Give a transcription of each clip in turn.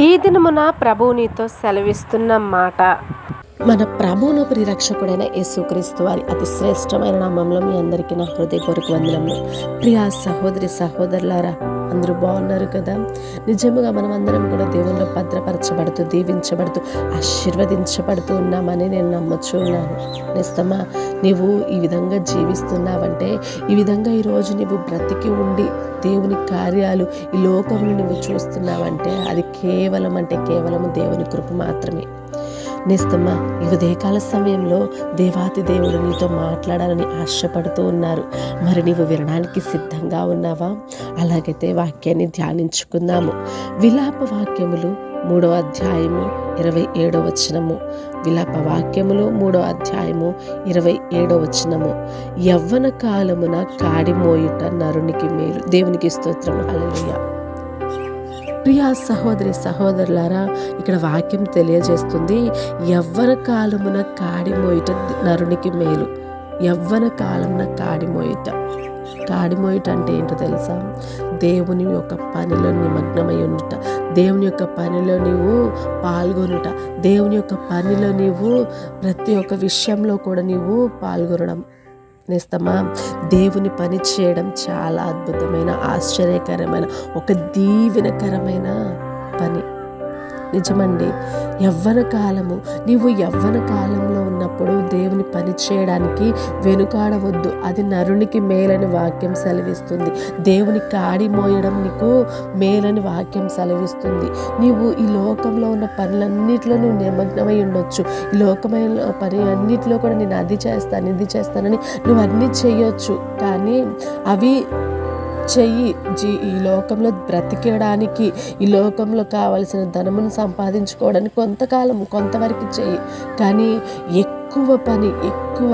ఈ దినమున ప్రభువు నీతో సెలవిస్తున్న మాట. మన ప్రభువును ప్రియరక్షకుడైన యేసుక్రీస్తు వారి అతి శ్రేష్టమైన నామంలో మీ అందరికీ నా హృదయపూర్వక వందనములు. ప్రియా సహోదరి సహోదరులారా, అందరూ బాగున్నారు కదా? నిజముగా మనం అందరం కూడా దేవునిలో భద్రపరచబడుతూ, దీవించబడుతూ, ఆశీర్వదించబడుతూ ఉన్నామని నేను నమ్మచ్చు ఉన్నాను. నిజమా? నీవు ఈ విధంగా జీవిస్తున్నావంటే, ఈ విధంగా ఈరోజు నీవు బ్రతికి ఉండి దేవుని కార్యాలు ఈ లోకంలో నువ్వు చూస్తున్నావంటే అది కేవలము దేవుని కృప మాత్రమే. నిస్తమా, ఈ ఉదయకాల సమయంలో దేవాతి దేవుడు నీతో మాట్లాడాలని ఆశపడుతూ ఉన్నారు. మరి నీవు వినడానికి సిద్ధంగా ఉన్నావా? అలాగైతే వాక్యాన్ని ధ్యానించుకుందాము. విలాప వాక్యములు 3వ అధ్యాయము 27వ వచనము. విలాప వాక్యములు 3వ అధ్యాయము 27వ వచనము. యవ్వన కాలమున కాడిమోయుట నరునికి మేలు. దేవునికి స్తోత్రం. హల్లెలూయా. ప్రియా సహోదరి సహోదరులారా, ఇక్కడ వాక్యం తెలియజేస్తుంది, యవ్వన కాలమున కాడిమోయుట నరునికి మేలు. యవ్వన కాలమున కాడిమోయుట అంటే ఏంటో తెలుసా? దేవుని యొక్క పనిలో నిమగ్నమై ఉండుట, దేవుని యొక్క పనిలో నీవు పాల్గొనుట, దేవుని యొక్క పనిలో నీవు ప్రతి ఒక్క విషయంలో కూడా నీవు పాల్గొనడం. నేస్తమా, దేవుని పని చేయడం చాలా అద్భుతమైన, ఆశ్చర్యకరమైన, ఒక దీవెనకరమైన పని. నిజమండి. యవ్వన కాలము, నీవు యవ్వన కాలంలో ఉన్నప్పుడు దేవుని పని చేయడానికి వెనుకాడవద్దు. అది నరునికి మేలని వాక్యం సెలవిస్తుంది. దేవుని కాడి మోయడం నీకు మేలని వాక్యం సెలవిస్తుంది. నీవు ఈ లోకంలో ఉన్న పనులన్నిటిలో నువ్వు నిమగ్నమై ఉండొచ్చు. ఈ లోకమైన పని అన్నిటిలో కూడా నేను అది చేస్తానని నువ్వు అన్నీ చేయొచ్చు. కానీ అవి చెయ్యి. ఈ లోకంలో బ్రతికేయడానికి, ఈ లోకంలో కావలసిన ధనమును సంపాదించుకోవడానికి కొంతవరకు చెయ్యి. కానీ ఎక్కువ పని, ఎక్కువ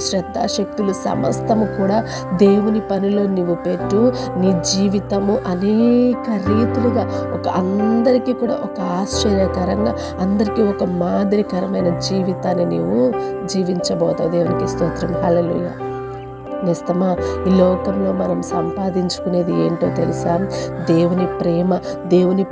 శ్రద్ధాశక్తులు సమస్తము కూడా దేవుని పనిలో నువ్వు పెట్టు. నీ జీవితము అనేక రీతులుగా అందరికీ కూడా ఒక ఆశ్చర్యకరంగా, అందరికీ ఒక మాదిరికరమైన జీవితాన్ని నీవు జీవించబోతావు. దేవునికి స్తోత్రం. హల్లెలూయా. నిస్తమా, ఈ లోకంలో మనం సంపాదించుకునేది ఏంటో తెలుసా? దేవుని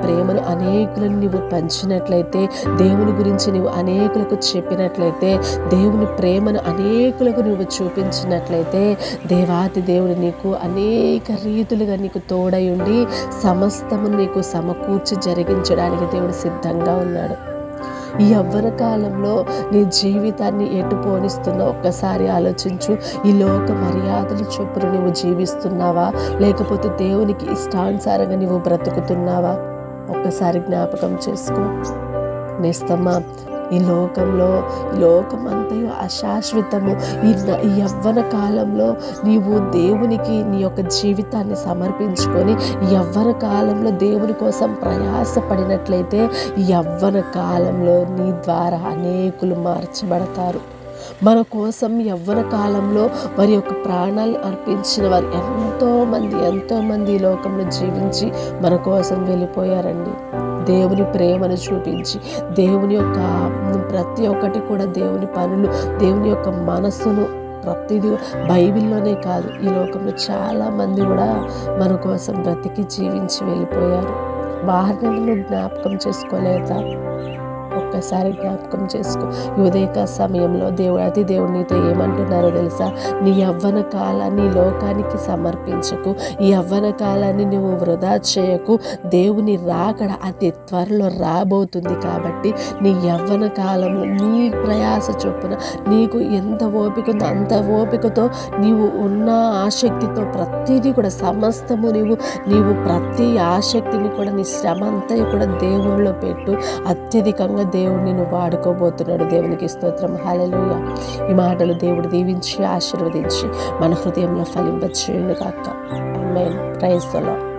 ప్రేమను అనేకులను నీవు పంచినట్లయితే, దేవుని గురించి నీవు అనేకులకు చెప్పినట్లయితే, దేవుని ప్రేమను అనేకులకు నువ్వు చూపించినట్లయితే, దేవాతి దేవుడు నీకు అనేక రీతులుగా నీకు తోడై ఉండి సమస్తము నీకు సమకూర్చి జరిగించడానికి దేవుడు సిద్ధంగా ఉన్నాడు. ఈ యవ్వన కాలంలో నీ జీవితాన్ని ఎటు పోనిస్తున్నా ఒక్కసారి ఆలోచించు. ఈ లోక మర్యాదలు చొప్పున నువ్వు జీవిస్తున్నావా, లేకపోతే దేవునికి ఇష్టానుసారంగా నువ్వు బ్రతుకుతున్నావా? ఒక్కసారి జ్ఞాపకం చేసుకో. నేస్తమ్మా, ఈ లోకమంతయు అశాశ్వతము. ఈ యవ్వన కాలంలో నీవు దేవునికి నీ యొక్క జీవితాన్ని సమర్పించుకొని యవ్వన కాలంలో దేవుని కోసం ప్రయాసపడినట్లయితే యవ్వన కాలంలో నీ ద్వారా అనేకులు మార్చబడతారు. మన కోసం యవ్వన కాలంలో వారి యొక్క ప్రాణాలు అర్పించిన వారు ఎంతోమంది ఈ లోకంలో జీవించి మన కోసం వెళ్ళిపోయారండి. దేవుని ప్రేమను చూపించి, దేవుని యొక్క ప్రతి ఒక్కటి కూడా, దేవుని పనులు, దేవుని యొక్క మనస్సును ప్రతిదీ బైబిల్లోనే కాదు, ఈ లోకంలో చాలామంది కూడా మన కోసం బ్రతికి జీవించి వెళ్ళిపోయారు. వారిని జ్ఞాపకం చేసుకోలేదా? ఒక్కసారి జ్ఞాపకం చేసుకో. ఈ ఉదయక సమయంలో దేవుడు నీతో ఏమంటున్నారో తెలుసా? నీ యవ్వన కాలాన్ని లోకానికి సమర్పించకు. ఈ యవ్వన కాలాన్ని నువ్వు వృధా చేయకు. దేవుని రాకడ అతి త్వరలో రాబోతుంది. కాబట్టి నీ యవ్వన కాలంలో నీ ప్రయాస చొప్పున నీకు ఎంత ఓపిక ఉందో అంత ఓపికతో నీవు ఉన్న ఆసక్తితో ప్రతిదీ కూడా సమస్తము నీవు ప్రతి ఆసక్తిని కూడా, నీ శ్రమ అంతా కూడా దేవునిలో పెట్టు. అత్యధికంగా దేవుడు నిన్ను వాడుకోబోతున్నాడు. దేవునికి స్తోత్రం. హల్లెలూయా. ఈ మాటలు దేవుడు దీవించి ఆశీర్వదించి మన హృదయంలో ఫలింపచేయును గాక. ఆమేన్. Praise the lord.